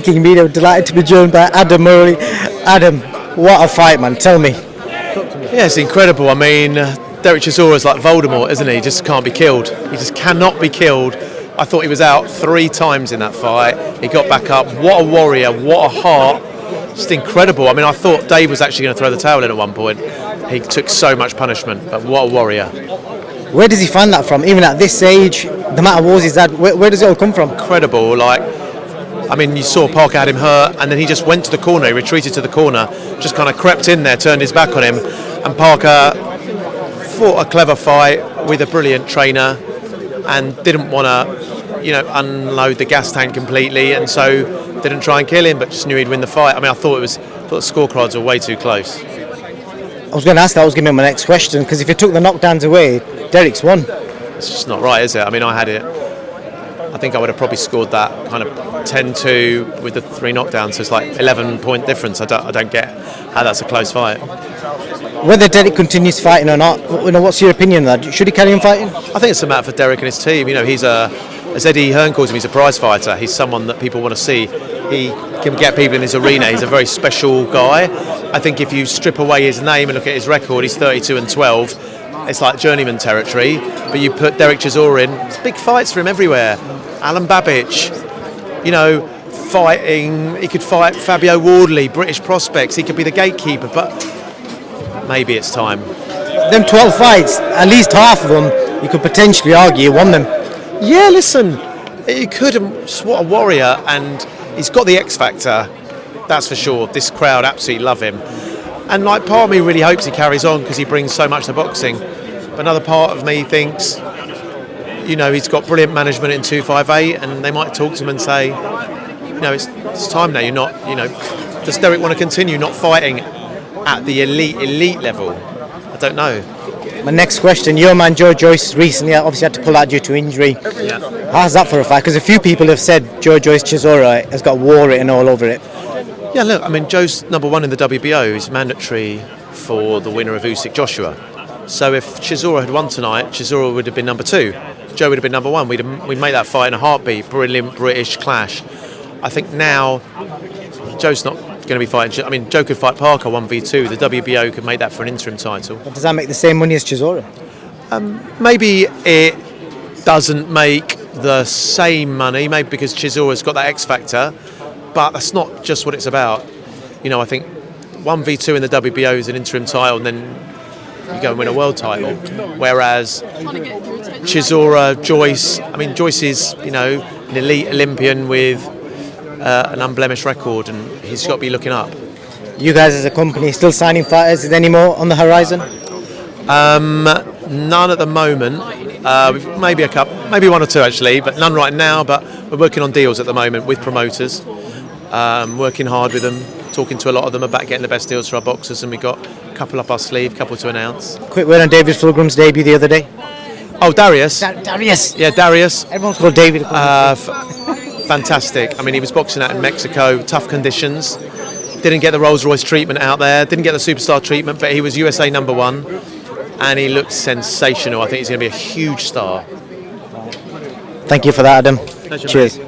Breaking Media. Delighted to be joined by Adam Moralee. Adam, what a fight, man. Tell me. Yeah, it's incredible. I mean, Derek Chisora's like Voldemort, isn't he? He just can't be killed. He just cannot be killed. I thought he was out 3 times in that fight. He got back up. What a warrior. What a heart. Just incredible. I mean, I thought Dave was actually going to throw the towel in at one point. He took so much punishment, but what a warrior. Where does he find that from? Even at this age, the amount of wars he's had, where does it all come from? Incredible. Like, I mean, you saw Parker had him hurt, and then he just went to the corner. He retreated to the corner, just kind of crept in there, turned his back on him, and Parker fought a clever fight with a brilliant trainer and didn't want to, unload the gas tank completely, and so didn't try and kill him, but just knew he'd win the fight. I mean, I thought the scorecards were way too close. I was going to ask that. I was going to be my next question, because if you took the knockdowns away, Derek's won. It's just not right, is it? I mean, I think I would have probably scored that kind of 10-2 with the 3 knockdowns, so it's like 11-point difference. I don't get how that's a close fight. Whether Derek continues fighting or not, what's your opinion on that? Should he carry on fighting? I think it's a matter for Derek and his team. He's as Eddie Hearn calls him, he's a prize fighter. He's someone that people want to see. He can get people in his arena. He's a very special guy. I think if you strip away his name and look at his record, he's 32-12. It's like journeyman territory. But you put Derek Chisora in, it's big fights for him everywhere. Alan Babich, fighting. He could fight Fabio Wardley, British prospects. He could be the gatekeeper, but maybe it's time. Them 12 fights, at least half of them, you could potentially argue won them. Yeah, listen, he could have. What a warrior, and he's got the X factor. That's for sure. This crowd absolutely love him, and like part of me really hopes he carries on because he brings so much to boxing. But another part of me thinks, he's got brilliant management in 258, and they might talk to him and say, it's time now. You're not, does Derek want to continue not fighting at the elite level? I don't know. My next question, your man Joe Joyce recently obviously had to pull out due to injury. Yeah. How's that for a fight? Because a few people have said Joe Joyce Chisora has got war written all over it. Yeah, look, I mean, Joe's #1 in the WBO. Is mandatory for the winner of Usyk Joshua. So if Chisora had won tonight, Chisora would have been #2. Joe would have been #1. We'd make that fight in a heartbeat. Brilliant British clash. I think now Joe's not going to be fighting. I mean, Joe could fight Parker 1v2. The WBO could make that for an interim title. But does that make the same money as Chisora? Maybe it doesn't make the same money, maybe because Chisora's got that X factor, but that's not just what it's about. I think 1v2 in the WBO is an interim title, and then you go and win a world title. Whereas Chisora, Joyce, I mean, Joyce is, an elite Olympian with an unblemished record, and he's got to be looking up. You guys as a company still signing fighters? Is there any more on the horizon? None at the moment. Maybe a couple, maybe 1 or 2 actually, but none right now. But we're working on deals at the moment with promoters, working hard with them, talking to a lot of them about getting the best deals for our boxers, and we got a couple up our sleeve, a couple to announce. Quick word on David Fulgram's debut the other day. Oh, Darius. Darius. Yeah, Darius. Everyone's called David. Fantastic. I mean, he was boxing out in Mexico, tough conditions. Didn't get the Rolls-Royce treatment out there. Didn't get the superstar treatment, but he was USA #1, and he looked sensational. I think he's going to be a huge star. Thank you for that, Adam. Pleasure, Cheers. Mate.